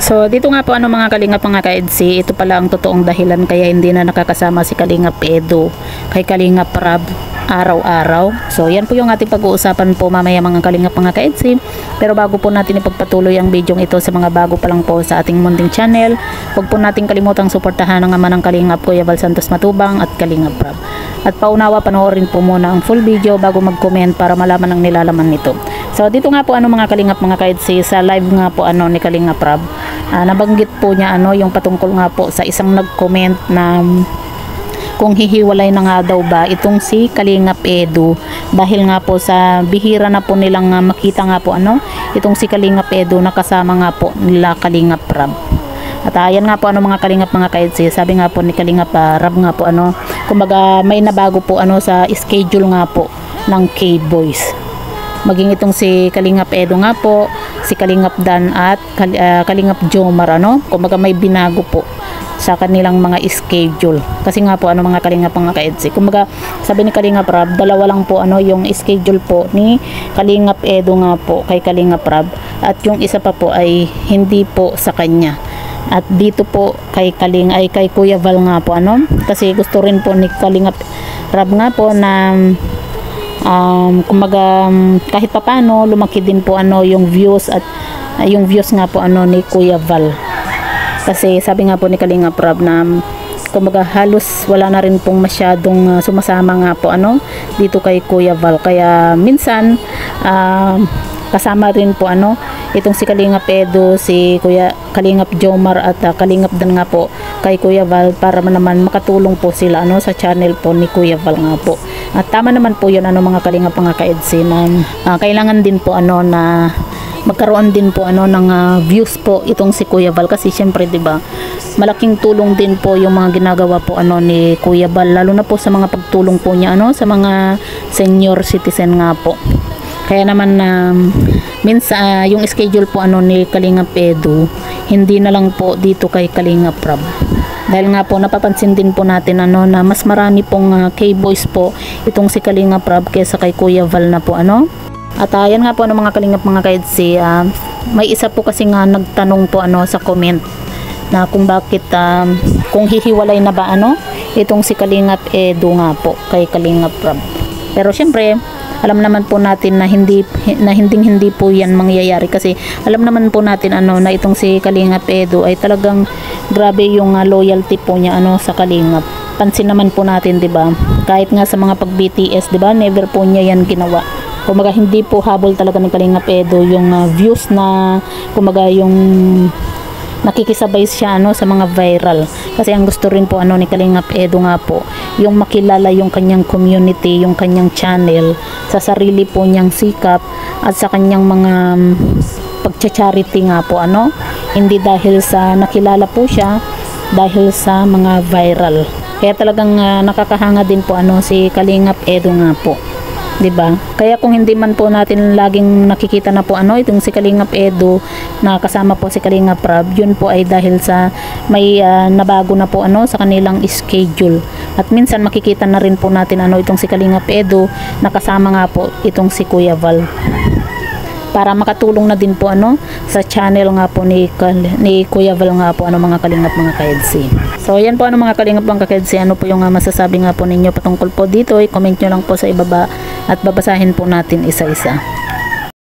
So dito nga po mga kalingap mga ka-EDC, ito pala ang totoong dahilan kaya hindi na nakakasama si Kalingap Edu kay Kalingap Rab araw-araw. So yan po yung ating pag-uusapan po mamaya mga kalingap mga ka-EDC. Pero bago po natin ipagpatuloy ang video ito sa mga bago pa lang po sa ating munting channel, huwag po natin kalimutang suportahan ang ama ng Kalingap Kuya Val Santos Matubang at Kalingap Rab. At paunawa panoorin po muna ang full video bago mag-comment para malaman ang nilalaman nito. So dito nga po mga kalingap mga ka-EDC, sa live nga po ni Kalingap Rab, nabanggit po niya yung patungkol nga po sa isang nag-comment na kung hihiwalay na nga daw ba itong si Kalingap Edu dahil nga po sa bihira na po nilang makita nga po itong si Kalingap Edu na kasama nga po nila Kalingap Rab. At ayan nga po mga kalingap mga ka-EDC, sabi nga po ni Kalingap Rab nga po kumbaga may nabago po sa schedule nga po ng K-Boys. Maging itong si Kalingap Edu nga po, si Kalingap Dan at Kalingap Jomar kumbaga may binago po sa kanilang mga schedule. Kasi nga po mga kalingap mga ka-EDC, kumbaga sabi ni Kalingap Rab, dalawa lang po yung schedule po ni Kalingap Edu nga po kay Kalingap Rab, at yung isa pa po ay hindi po sa kanya. At dito po kay kay Kuya Val nga po kasi gusto rin po ni Kalingap Rab nga po na kumbaga kahit papaano lumaki din po yung views at yung views nga po ni Kuya Val. Kasi sabi nga po ni Kalingap Rab na kumbaga halos wala na rin pong masyadong sumasama nga po dito kay Kuya Val, kaya minsan kasama rin po itong si Kalingap Edu, si Kuya Kalingap Jomar at Kalingap Dan nga po kay Kuya Val para naman makatulong po sila sa channel po ni Kuya Val nga po. At tama naman po yun mga kalingap mga ka-EDC na kailangan din po na magkaroon din po ng views po itong si Kuya Val, kasi syempre 'di ba malaking tulong din po yung mga ginagawa po ni Kuya Val, lalo na po sa mga pagtulong po niya sa mga senior citizen nga po. Kaya naman minsan yung schedule po ni Kalingap Edu hindi na lang po dito kay Kalingap Rab. Dahil nga po napapansin din po natin na mas marami pong K-Boys po itong si Kalingap Rab kaysa kay Kuya Val na po At ayan nga po mga kalingap mga ka-EDC, may isa po kasi nga nagtanong po sa comment na kung bakit kung hihiwalay na ba itong si Kalingap Edu nga po kay Kalingap Rab. Pero syempre alam naman po natin na hindi po yan mangyayari, kasi alam naman po natin na itong si Kalingap Edu ay talagang grabe yung loyalty po niya sa Kalingap. Pansin naman po natin 'di ba, kahit nga sa mga pag BTS 'di ba, never po niya yan ginawa. Kumaga hindi po habol talaga ng Kalingap Edu yung views na kumaga yung nakikisabay siya sa mga viral, kasi ang gusto rin po ni Kalingap Edu nga po yung makilala yung kanyang community, yung kanyang channel sa sarili po niyang sikap at sa kanyang mga pagcha-charity nga po hindi dahil sa nakilala po siya, dahil sa mga viral. Kaya talagang nakakahanga din po si Kalingap Edu nga po, 'di ba? Kaya kung hindi man po natin laging nakikita na po itong si Kalingap Edu na kasama po si Kalingap Rab, yun po ay dahil sa may nabago na po sa kanilang schedule. At minsan makikita na rin po natin itong si Kalingap Edu na kasama nga po itong si Kuya Val, para makatulong na din po sa channel nga po ni Kuya Val nga po mga kalingap mga ka-EDC. So yan po mga kalingap mga ka-EDC, po yung masasabi nga po ninyo patungkol po dito, i-comment nyo lang po sa ibaba at babasahin po natin isa-isa.